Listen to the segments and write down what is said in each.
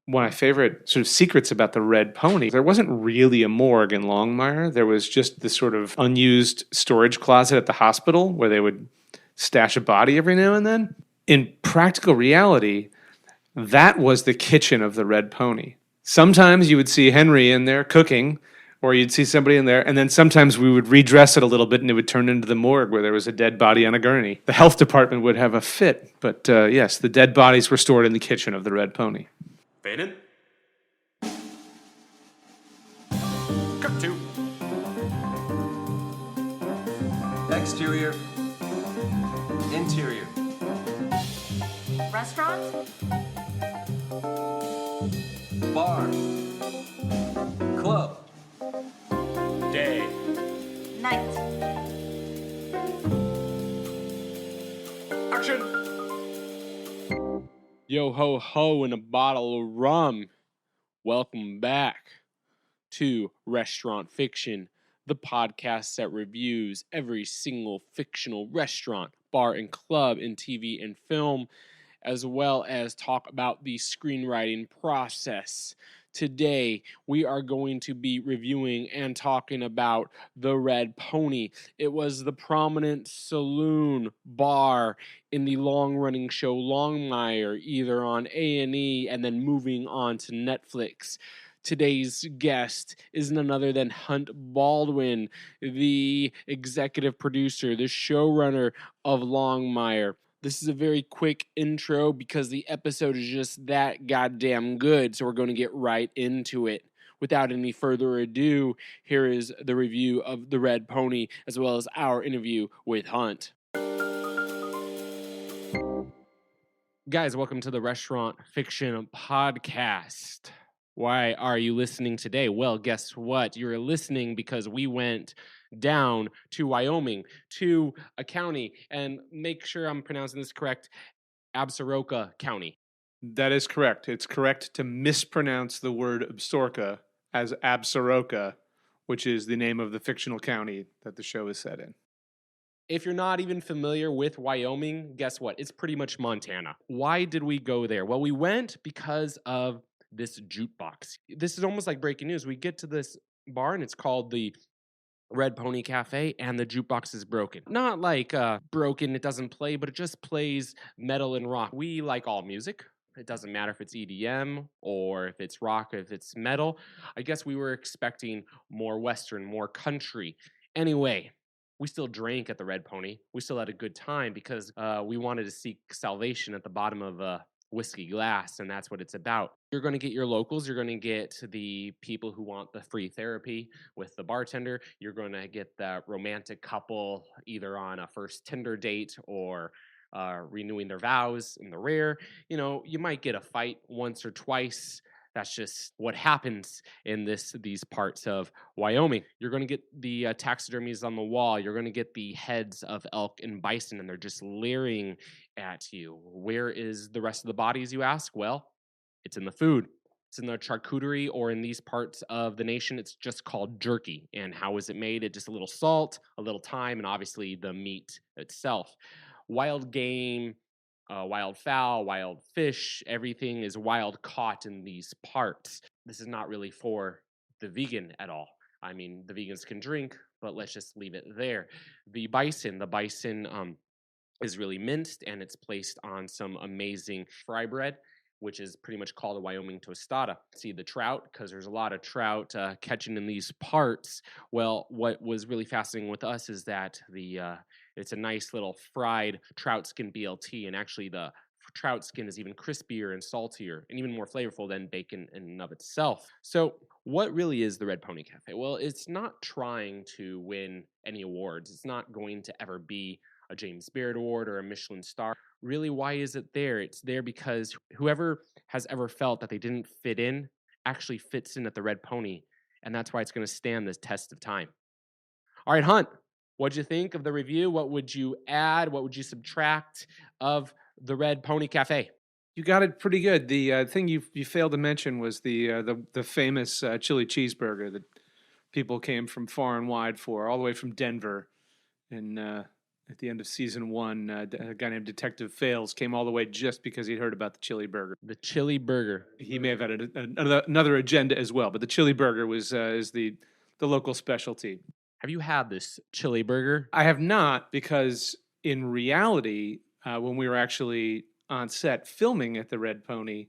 one of my favorite sort of secrets about the Red Pony. There wasn't really a morgue in Longmire. There was just this sort of unused storage closet at the hospital where they would stash a body every now and then. In practical reality, that was the kitchen of the Red Pony. Sometimes you would see Henry in there cooking, or you'd see somebody in there, and then sometimes we would redress it a little bit and it would turn into the morgue where there was a dead body on a gurney. The health department would have a fit, but yes, the dead bodies were stored in the kitchen of the Red Pony. Baden? Cut to. Exterior. Interior. Restaurant? Bar. Club. Day. Night. Action! Yo ho ho and a bottle of rum. Welcome back to Restaurant Fiction, the podcast that reviews every single fictional restaurant, bar, and club in TV and film, as well as talk about the screenwriting process. Today, we are going to be reviewing and talking about The Red Pony. It was the prominent saloon bar in the long-running show Longmire, either on A&E and then moving on to Netflix. Today's guest is none other than Hunt Baldwin, the executive producer, the showrunner of Longmire. This is a very quick intro because the episode is just that goddamn good, so we're going to get right into it. Without any further ado, here is the review of The Red Pony, as well as our interview with Hunt. Guys, welcome to the Restaurant Fiction Podcast. Why are you listening today? Well, guess what? You're listening because we went down to Wyoming, to a county, and make sure I'm pronouncing this correct, Absaroka County. That is correct. It's correct to mispronounce the word Absaroka as Absaroka, which is the name of the fictional county that the show is set in. If you're not even familiar with Wyoming, guess what? It's pretty much Montana. Why did we go there? Well, we went because of this jukebox. This is almost like breaking news. We get to this bar and it's called the Red Pony Cafe, and the jukebox is broken. Not like broken, it doesn't play, but it just plays metal and rock. We like all music. It doesn't matter if it's EDM or if it's rock, or if it's metal. I guess we were expecting more Western, more country. Anyway, we still drank at the Red Pony. We still had a good time because we wanted to seek salvation at the bottom of a whiskey glass, and that's what it's about. You're going to get your locals. You're going to get the people who want the free therapy with the bartender. You're going to get the romantic couple either on a first Tinder date or renewing their vows in the rare. You know, you might get a fight once or twice. That's just what happens in these parts of Wyoming. You're going to get the taxidermies on the wall. You're going to get the heads of elk and bison, and they're just leering at you. Where is the rest of the bodies, you ask? Well, it's in the food. It's in the charcuterie, or in these parts of the nation, it's just called jerky. And how is it made? It's just a little salt, a little thyme, and obviously the meat itself. Wild game, wild fowl, wild fish, everything is wild caught in these parts. This is not really for the vegan at all. I mean, the vegans can drink, but let's just leave it there. The bison is really minced, and it's placed on some amazing fry bread, which is pretty much called a Wyoming tostada. See the trout, because there's a lot of trout catching in these parts. Well, what was really fascinating with us is that it's a nice little fried trout skin BLT, and actually the trout skin is even crispier and saltier and even more flavorful than bacon in and of itself. So what really is the Red Pony Cafe? Well, it's not trying to win any awards. It's not going to ever be a James Beard Award or a Michelin star. Really, why is it there? It's there because whoever has ever felt that they didn't fit in actually fits in at the Red Pony, and that's why it's going to stand this test of time. All right, Hunt, what'd you think of the review? What would you add? What would you subtract of the Red Pony Cafe? You got it pretty good. The thing you failed to mention was the famous chili cheeseburger that people came from far and wide for, all the way from Denver, and at the end of season 1, a guy named Detective Fails came all the way just because he'd heard about the chili burger. The chili burger. He may have had another agenda as well, but the chili burger was is the local specialty. Have you had this chili burger? I have not, because in reality, when we were actually on set filming at the Red Pony,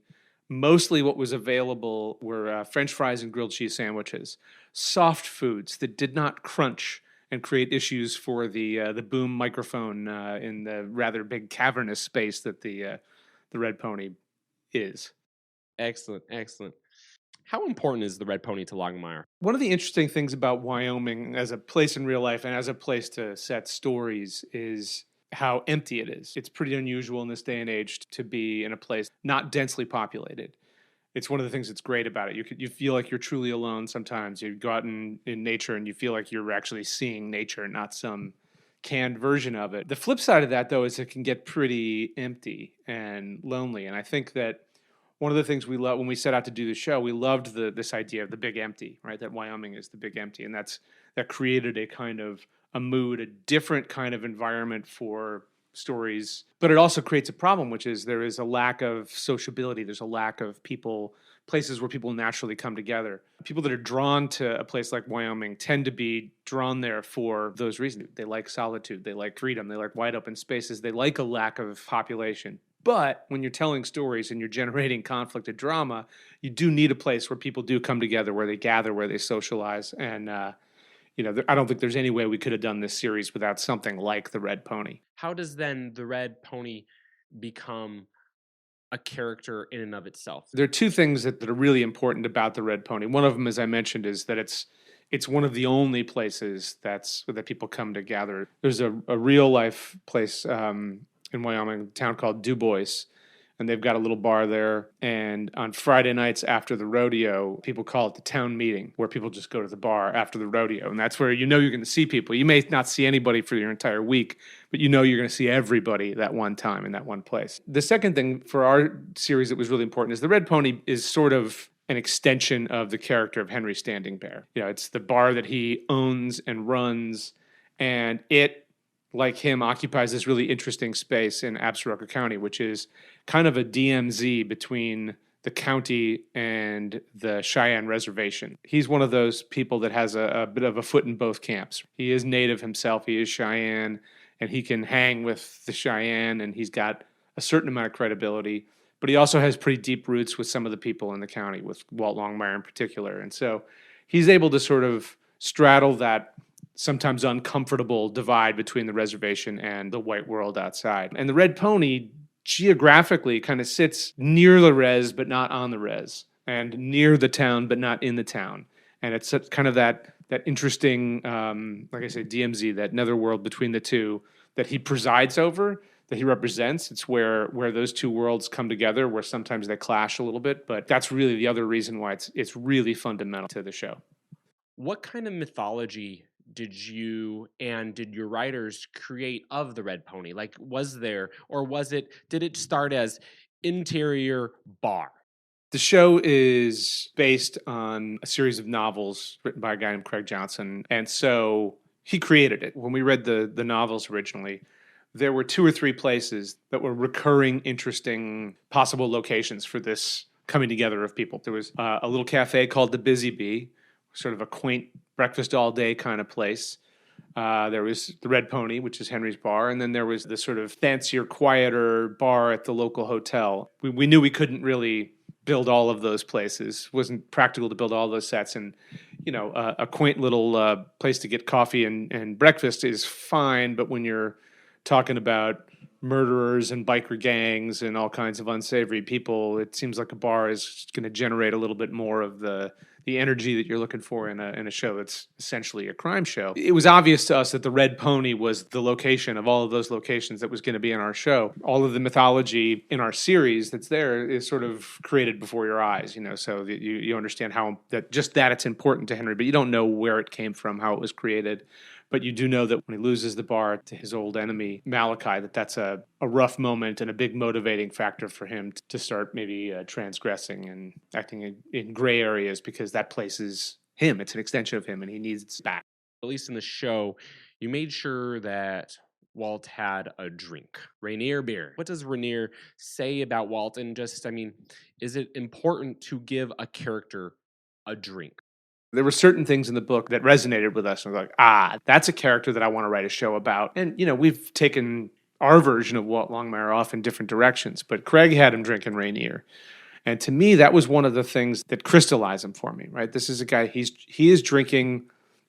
mostly what was available were French fries and grilled cheese sandwiches, soft foods that did not crunch and create issues for the boom microphone in the rather big cavernous space that the Red Pony is. Excellent, excellent. How important is the Red Pony to Longmire? One of the interesting things about Wyoming as a place in real life and as a place to set stories is how empty it is. It's pretty unusual in this day and age to be in a place not densely populated. It's one of the things that's great about it. You feel like you're truly alone sometimes. You go out in nature and you feel like you're actually seeing nature, not some canned version of it. The flip side of that, though, is it can get pretty empty and lonely. And I think that one of the things we love when we set out to do the show, we loved this idea of the big empty, right? That Wyoming is the big empty, and that created a kind of a mood, a different kind of environment for stories. But it also creates a problem, which is there is a lack of sociability. There's a lack of places where people naturally come together. People that are drawn to a place like Wyoming tend to be drawn there for those reasons. They like solitude. They like freedom. They like wide open spaces. They like a lack of population. But when you're telling stories and you're generating conflict and drama, you do need a place where people do come together, where they gather, where they socialize. And, I don't think there's any way we could have done this series without something like the Red Pony. How does then the Red Pony become a character in and of itself? There are two things that are really important about the Red Pony. One of them, as I mentioned, is that it's one of the only places that people come to gather. There's a real life place in Wyoming, a town called DuBois, and they've got a little bar there. And on Friday nights after the rodeo, people call it the town meeting, where people just go to the bar after the rodeo. And that's where you're going to see people. You may not see anybody for your entire week, but you're going to see everybody that one time in that one place. The second thing for our series that was really important is the Red Pony is sort of an extension of the character of Henry Standing Bear. It's the bar that he owns and runs, and it, like him, occupies this really interesting space in Absaroka County, which is kind of a DMZ between the county and the Cheyenne Reservation. He's one of those people that has a bit of a foot in both camps. He is Native himself, he is Cheyenne, and he can hang with the Cheyenne, and he's got a certain amount of credibility, but he also has pretty deep roots with some of the people in the county, with Walt Longmire in particular. And so he's able to sort of straddle that sometimes uncomfortable divide between the reservation and the white world outside. And the Red Pony geographically kind of sits near the res, but not on the res, and near the town, but not in the town. And it's kind of that interesting, like I say, DMZ, that netherworld between the two that he presides over, that he represents. It's where those two worlds come together, where sometimes they clash a little bit. But that's really the other reason why it's really fundamental to the show. What kind of mythology did your writers create of the Red Pony? Like, did it start as interior bar? The show is based on a series of novels written by a guy named Craig Johnson. And so he created it. When we read the novels originally, there were 2 or 3 places that were recurring, interesting, possible locations for this coming together of people. There was a little cafe called the Busy Bee, sort of a quaint breakfast all day kind of place. There was the Red Pony, which is Henry's bar, and then there was the sort of fancier, quieter bar at the local hotel. We knew we couldn't really build all of those places. It wasn't practical to build all those sets, and a quaint little place to get coffee and breakfast is fine, but when you're talking about murderers and biker gangs and all kinds of unsavory people, it seems like a bar is going to generate a little bit more of the energy that you're looking for in a show that's essentially a crime show. It was obvious to us that the Red Pony was the location of all of those locations that was going to be in our show. All of the mythology in our series that's there is sort of created before your eyes, so that you understand how that it's important to Henry, but you don't know where it came from, how it was created. But you do know that when he loses the bar to his old enemy, Malachi, that's a rough moment and a big motivating factor for him to start maybe transgressing and acting in gray areas, because that place is him. It's an extension of him, and he needs it back. At least in the show, you made sure that Walt had a drink. Rainier beer. What does Rainier say about Walt? And just, I mean, is it important to give a character a drink? There were certain things in the book that resonated with us. And we're like, that's a character that I want to write a show about. And, we've taken our version of Walt Longmire off in different directions, but Craig had him drinking Rainier. And to me, that was one of the things that crystallized him for me, right? This is a guy, he is drinking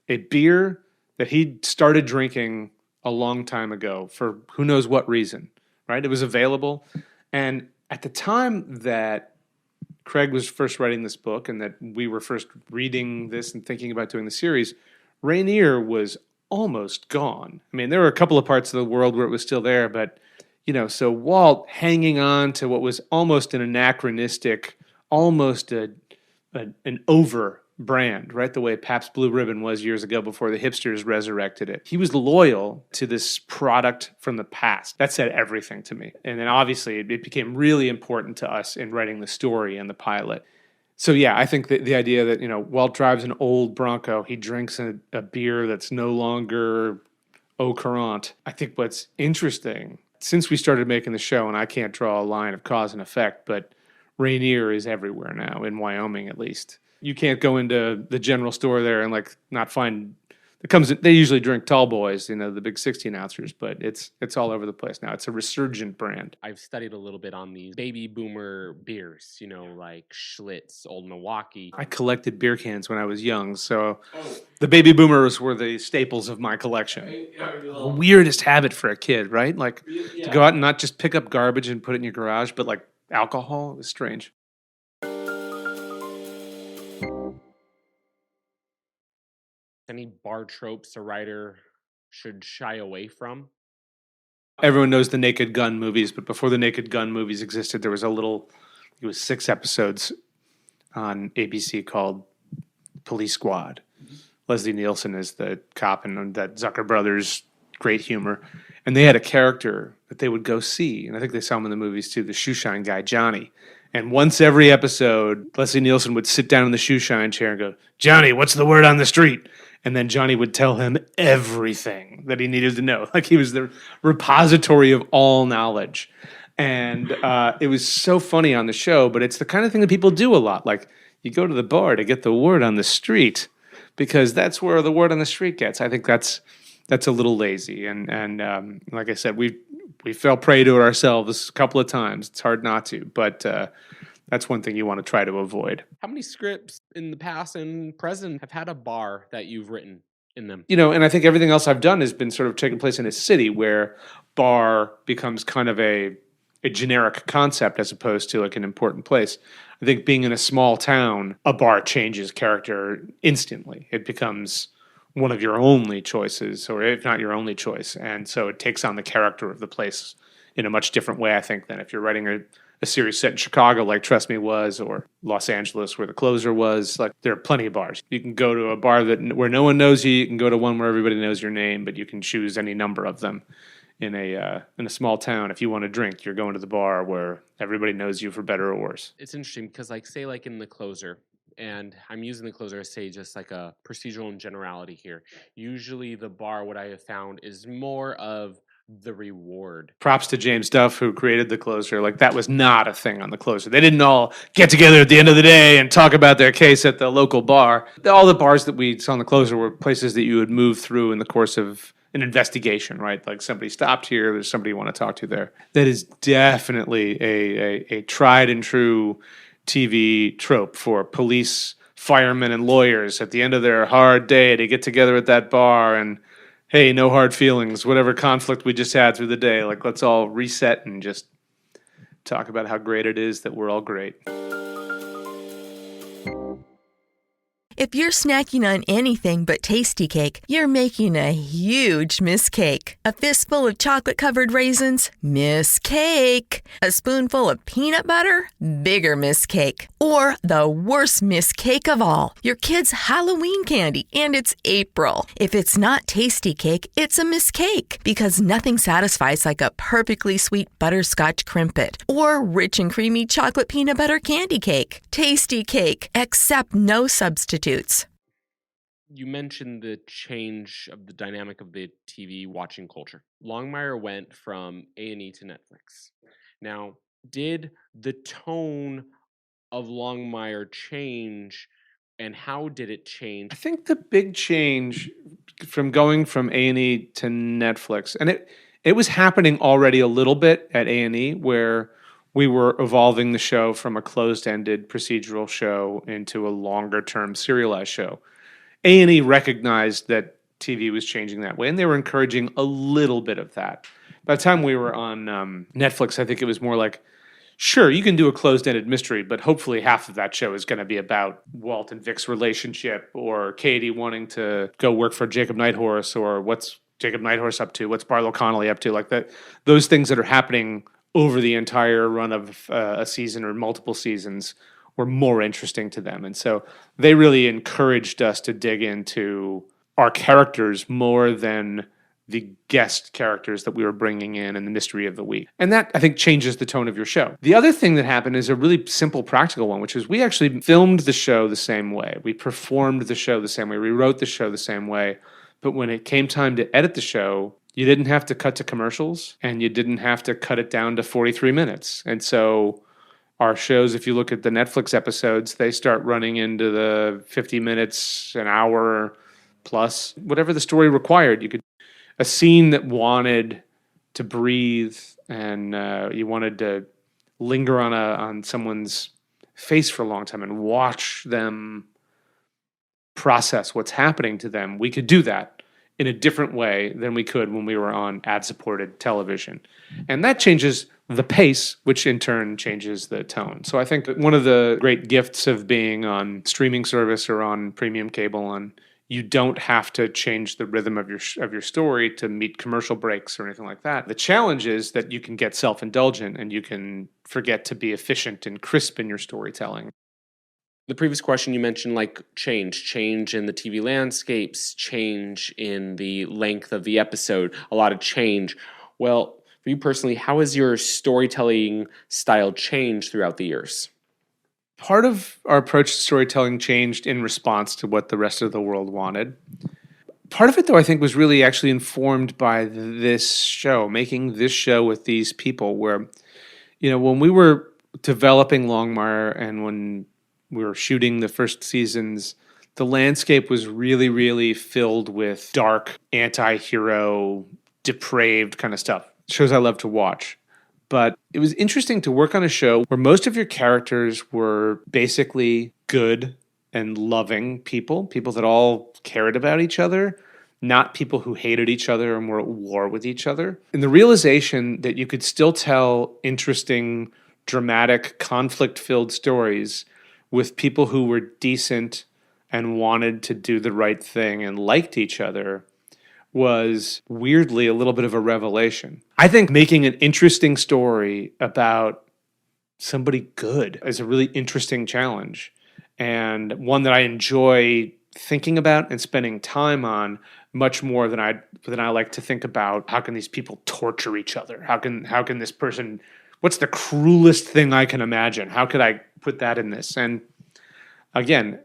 a beer that he started drinking a long time ago for who knows what reason, right? It was available. And at the time that Craig was first writing this book and that we were first reading this and thinking about doing the series, Rainier was almost gone. I mean, there were a couple of parts of the world where it was still there, but, so Walt hanging on to what was almost an anachronistic, almost an over brand, right? The way Pabst Blue Ribbon was years ago before the hipsters resurrected it. He was loyal to this product from the past. That said everything to me. And then obviously it became really important to us in writing the story and the pilot. So yeah, I think that the idea that, Walt drives an old Bronco, he drinks a beer that's no longer au courant. I think what's interesting, since we started making the show, and I can't draw a line of cause and effect, but Rainier is everywhere now, in Wyoming at least. You can't go into the general store there and not find they usually drink tall boys, the big 16-ounces, but it's all over the place now. It's a resurgent brand. I've studied a little bit on these baby boomer beers, like Schlitz, Old Milwaukee. I collected beer cans when I was young, so the baby boomers were the staples of my collection. The weirdest habit for a kid, right? To go out and not just pick up garbage and put it in your garage, but alcohol. It was strange. Any bar tropes a writer should shy away from? Everyone knows the Naked Gun movies, but before the Naked Gun movies existed, there was it was 6 episodes on ABC called Police Squad. Mm-hmm. Leslie Nielsen is the cop, and that Zucker Brothers, great humor. And they had a character that they would go see, and I think they saw him in the movies too, the shoeshine guy, Johnny. And once every episode, Leslie Nielsen would sit down in the shoeshine chair and go, "Johnny, what's the word on the street?" And then Johnny would tell him everything that he needed to know. He was the repository of all knowledge. And it was so funny on the show, but it's the kind of thing that people do a lot. You go to the bar to get the word on the street because that's where the word on the street gets. I think that's a little lazy. And like I said, we fell prey to it ourselves a couple of times. It's hard not to, but that's one thing you want to try to avoid. How many scripts in the past and present have had a bar that you've written in them? And I think everything else I've done has been sort of taking place in a city where bar becomes kind of a generic concept as opposed to an important place. I think being in a small town, a bar changes character instantly. It becomes one of your only choices, or if not your only choice. And so it takes on the character of the place in a much different way, I think, than if you're writing a series set in Chicago like Trust Me was, or Los Angeles where The Closer was. There are plenty of bars. You can go to a bar where no one knows you. You can go to one where everybody knows your name, but you can choose any number of them. In a small town, if you want to drink, you're going to the bar where everybody knows you for better or worse. It's interesting because, say, in The Closer, and I'm using The Closer as, say, just a procedural and generality here. Usually the bar, what I have found, is more of the reward. Props to James Duff, who created The Closer. That was not a thing on The Closer. They didn't all get together at the end of the day and talk about their case at the local bar. All the bars that we saw on The Closer were places that you would move through in the course of an investigation, right? Somebody stopped here, there's somebody you want to talk to there. That is definitely a tried and true TV trope for police, firemen, and lawyers at the end of their hard day to get together at that bar and, hey, no hard feelings, whatever conflict we just had through the day. Let's all reset and just talk about how great it is that we're all great. If you're snacking on anything but Tasty Cake, you're making a huge mistake. A fistful of chocolate-covered raisins? Miss Cake. A spoonful of peanut butter? Bigger miss cake. Or the worst miss cake of all, your kid's Halloween candy, and it's April. If it's not Tasty Cake, it's a miss cake, because nothing satisfies like a perfectly sweet butterscotch crimpet or rich and creamy chocolate peanut butter candy cake. Tasty Cake, accept no substitutes. You mentioned the change of the dynamic of the TV watching culture. Longmire went from A&E to Netflix. Now, did the tone of Longmire change, and how did it change? I think the big change from going from A&E to Netflix, and it was happening already a little bit at A&E, where we were evolving the show from a closed-ended procedural show into a longer-term serialized show. A&E recognized that TV was changing that way, and they were encouraging a little bit of that. By the time we were on Netflix, I think it was more like, sure, you can do a closed-ended mystery, but hopefully half of that show is going to be about Walt and Vic's relationship, or Katie wanting to go work for Jacob Nighthorse, or what's Jacob Nighthorse up to, what's Barlow Connolly up to, like that. Those things that are happening over the entire run of a season or multiple seasons were more interesting to them. And so they really encouraged us to dig into our characters more than the guest characters that we were bringing in and the mystery of the week. And that, I think, changes the tone of your show. The other thing that happened is a really simple, practical one, which is we actually filmed the show the same way. We performed the show the same way. We wrote the show the same way. But when it came time to edit the show, you didn't have to cut to commercials, and you didn't have to cut it down to 43 minutes. And so our shows, if you look at the Netflix episodes, they start running into the 50 minutes, an hour plus, whatever the story required. You could, a scene that wanted to breathe, and you wanted to linger on someone's face for a long time and watch them process what's happening to them. We could do that in a different way than we could when we were on ad-supported television. And that changes the pace, which in turn changes the tone. So I think that one of the great gifts of being on streaming service or on premium cable, you don't have to change the rhythm of your story to meet commercial breaks or anything like that. The challenge is that you can get self-indulgent and you can forget to be efficient and crisp in your storytelling. The previous question you mentioned, like change in the TV landscapes, change in the length of the episode, a lot of change. Well, for you personally, how has your storytelling style changed throughout the years? Part of our approach to storytelling changed in response to what the rest of the world wanted. Part of it, though, I think was really actually informed by this show, making this show with these people where, when we were developing Longmire and when we were shooting the first seasons, the landscape was really, really filled with dark, anti-hero, depraved kind of stuff. Shows I love to watch. But it was interesting to work on a show where most of your characters were basically good and loving people that all cared about each other, not people who hated each other and were at war with each other. And the realization that you could still tell interesting, dramatic, conflict-filled stories with people who were decent and wanted to do the right thing and liked each other was weirdly a little bit of a revelation. I think making an interesting story about somebody good is a really interesting challenge, and one that I enjoy thinking about and spending time on much more than I like to think about how can these people torture each other? How can this person, what's the cruelest thing I can imagine? How could I put that in this? And again,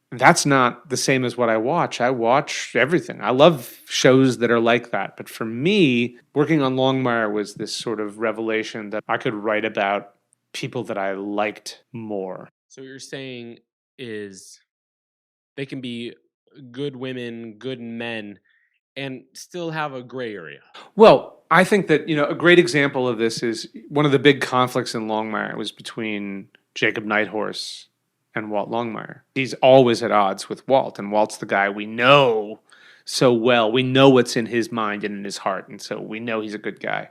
that's not the same as what I watch. I watch everything. I love shows that are like that. But for me, working on Longmire was this sort of revelation that I could write about people that I liked more. So what you're saying is they can be good women, good men, and still have a gray area. Well, I think that, a great example of this is one of the big conflicts in Longmire was between Jacob Nighthorse and Walt Longmire. He's always at odds with Walt, and Walt's the guy we know so well. We know what's in his mind and in his heart, and so we know he's a good guy.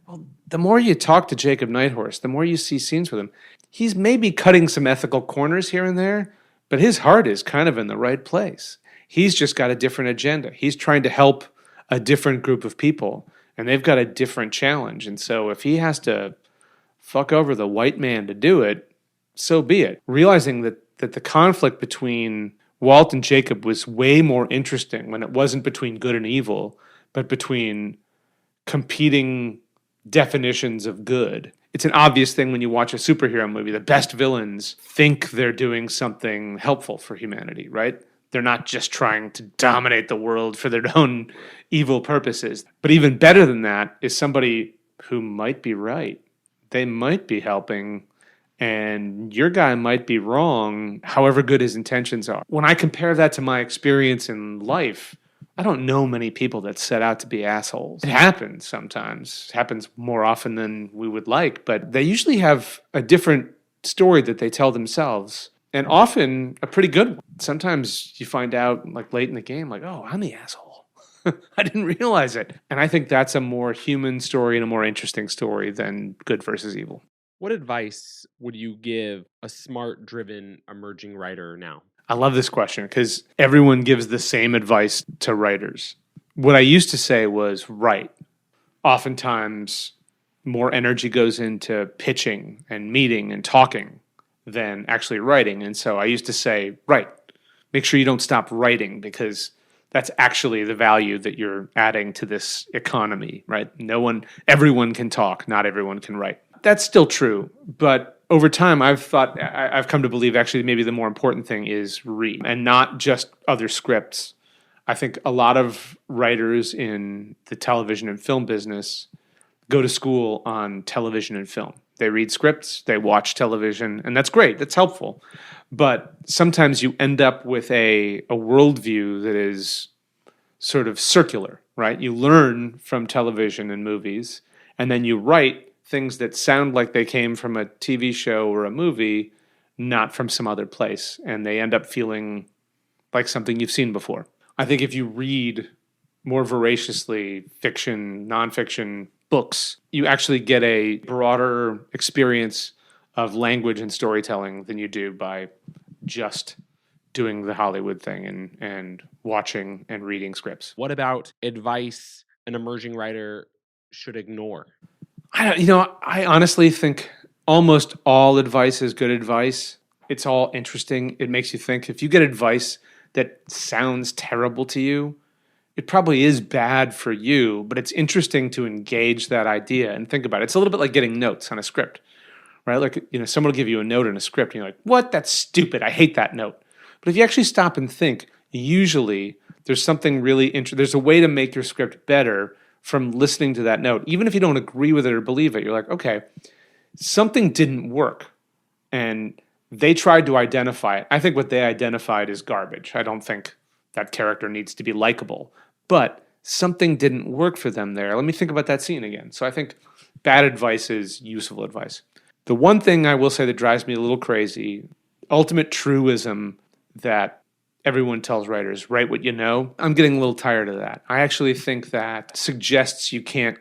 Well, the more you talk to Jacob Nighthorse, the more you see scenes with him. He's maybe cutting some ethical corners here and there, but his heart is kind of in the right place. He's just got a different agenda. He's trying to help a different group of people, and they've got a different challenge. And so if he has to fuck over the white man to do it, so be it. Realizing that the conflict between Walt and Jacob was way more interesting when it wasn't between good and evil, but between competing definitions of good. It's an obvious thing when you watch a superhero movie. The best villains think they're doing something helpful for humanity, right? They're not just trying to dominate the world for their own evil purposes. But even better than that is somebody who might be right. They might be helping, and your guy might be wrong, however good his intentions are. When I compare that to my experience in life, I don't know many people that set out to be assholes. It happens sometimes. It happens more often than we would like, but they usually have a different story that they tell themselves, and often a pretty good one. Sometimes you find out like late in the game, like, oh, I'm the asshole. I didn't realize it. And I think that's a more human story and a more interesting story than good versus evil. What advice would you give a smart, driven, emerging writer now? I love this question because everyone gives the same advice to writers. What I used to say was write. Oftentimes, more energy goes into pitching and meeting and talking than actually writing. And so I used to say, write. Make sure you don't stop writing because that's actually the value that you're adding to this economy, right? Everyone can talk, not everyone can write. That's still true, but over time I've come to believe actually maybe the more important thing is read and not just other scripts. I think a lot of writers in the television and film business go to school on television and film. They read scripts, they watch television, and that's great, that's helpful. But sometimes you end up with a worldview that is sort of circular, right? You learn from television and movies, and then you write things that sound like they came from a TV show or a movie, not from some other place. And they end up feeling like something you've seen before. I think if you read more voraciously fiction, nonfiction books, you actually get a broader experience of language and storytelling than you do by just doing the Hollywood thing and watching and reading scripts. What about advice an emerging writer should ignore? I honestly think almost all advice is good advice. It's all interesting. It makes you think. If you get advice that sounds terrible to you, it probably is bad for you, but it's interesting to engage that idea and think about it. It's a little bit like getting notes on a script, right? Like, someone will give you a note in a script and you're like, what? That's stupid. I hate that note. But if you actually stop and think, usually there's something really interesting. There's a way to make your script better from listening to that note. Even if you don't agree with it or believe it, you're like, okay, something didn't work. And they tried to identify it. I think what they identified is garbage. I don't think that character needs to be likable. But something didn't work for them there. Let me think about that scene again. So I think bad advice is useful advice. The one thing I will say that drives me a little crazy, ultimate truism that everyone tells writers, write what you know. I'm getting a little tired of that. I actually think that suggests you can't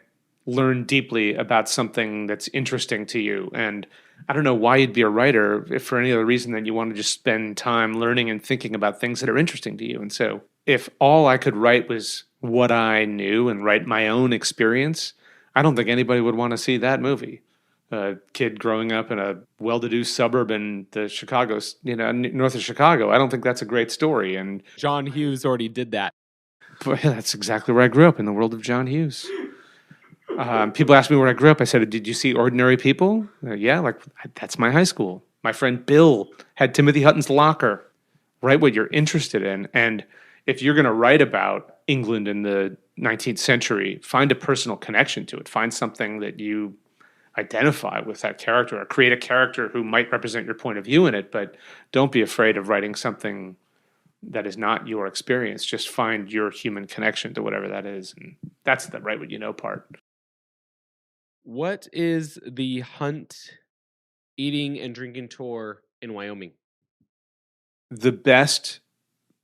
learn deeply about something that's interesting to you. And I don't know why you'd be a writer if for any other reason than you want to just spend time learning and thinking about things that are interesting to you. And so if all I could write was what I knew and write my own experience, I don't think anybody would want to see that movie. A kid growing up in a well-to-do suburb in the Chicago, north of Chicago. I don't think that's a great story. And John Hughes already did that. But yeah, that's exactly where I grew up, in the world of John Hughes. People ask me where I grew up. I said, did you see Ordinary People? Yeah, that's my high school. My friend Bill had Timothy Hutton's Locker. Write what you're interested in. And if you're going to write about England in the 19th century, find a personal connection to it. Find something that you identify with that character, or create a character who might represent your point of view in it, but don't be afraid of writing something that is not your experience. Just find your human connection to whatever that is. And that's the write what you know part. What is the hunt, eating, and drinking tour in Wyoming? The best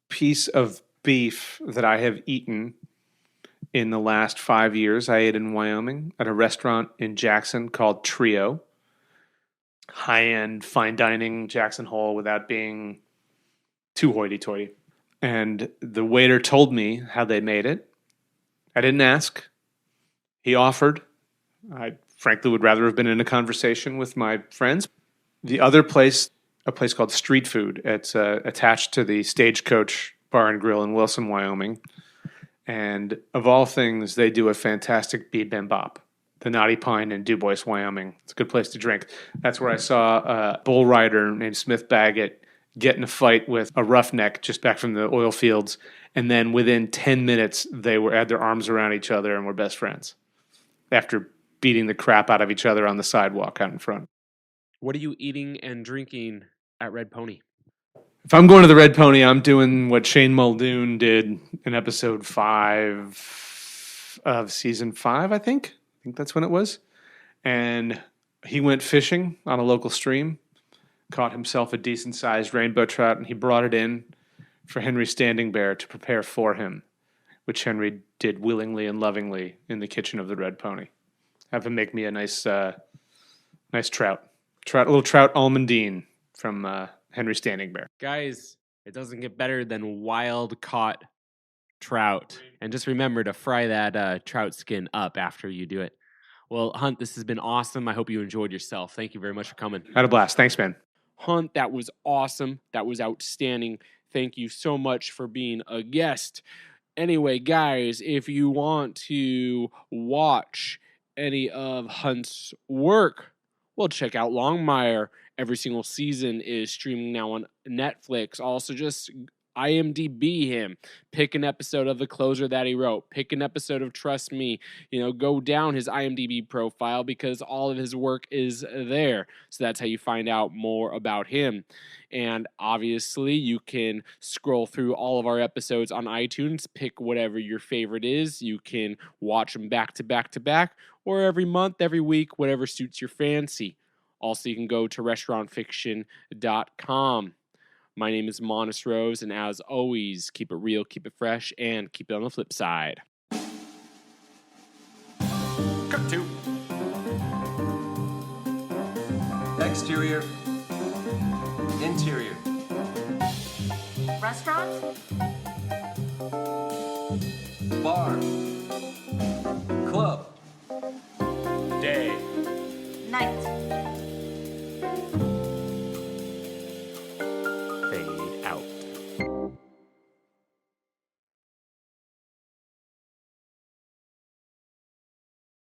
piece of beef that I have eaten in the last 5 years, I ate in Wyoming at a restaurant in Jackson called Trio. High-end, fine dining Jackson Hole without being too hoity-toity. And the waiter told me how they made it. I didn't ask. He offered. I frankly would rather have been in a conversation with my friends. The other place, a place called Street Food. It's attached to the Stagecoach Bar and Grill in Wilson, Wyoming. And of all things, they do a fantastic bibimbap. The Knotty Pine in DuBois, Wyoming. It's a good place to drink. That's where I saw a bull rider named Smith Baggett get in a fight with a roughneck just back from the oil fields. And then within 10 minutes, they had their arms around each other and were best friends after beating the crap out of each other on the sidewalk out in front. What are you eating and drinking at Red Pony? If I'm going to the Red Pony, I'm doing what Shane Muldoon did in episode 5 of season 5, I think. I think that's when it was. And he went fishing on a local stream, caught himself a decent-sized rainbow trout, and he brought it in for Henry Standing Bear to prepare for him, which Henry did willingly and lovingly in the kitchen of the Red Pony. Have him make me a nice trout, a little trout almondine from Henry Standing Bear. Guys, it doesn't get better than wild caught trout. And just remember to fry that trout skin up after you do it. Well, Hunt, this has been awesome. I hope you enjoyed yourself. Thank you very much for coming. Had a blast. Thanks, man. Hunt, that was awesome. That was outstanding. Thank you so much for being a guest. Anyway, guys, if you want to watch any of Hunt's work, well, check out Longmire. Every single season is streaming now on Netflix. Also, just IMDb him. Pick an episode of The Closer that he wrote. Pick an episode of Trust Me. Go down his IMDb profile because all of his work is there. So that's how you find out more about him. And obviously, you can scroll through all of our episodes on iTunes. Pick whatever your favorite is. You can watch them back to back to back, or every month, every week, whatever suits your fancy. Also, you can go to restaurantfiction.com. My name is Monis Rose, and as always, keep it real, keep it fresh, and keep it on the flip side. Cut to. Exterior. Interior. Restaurant? Bar.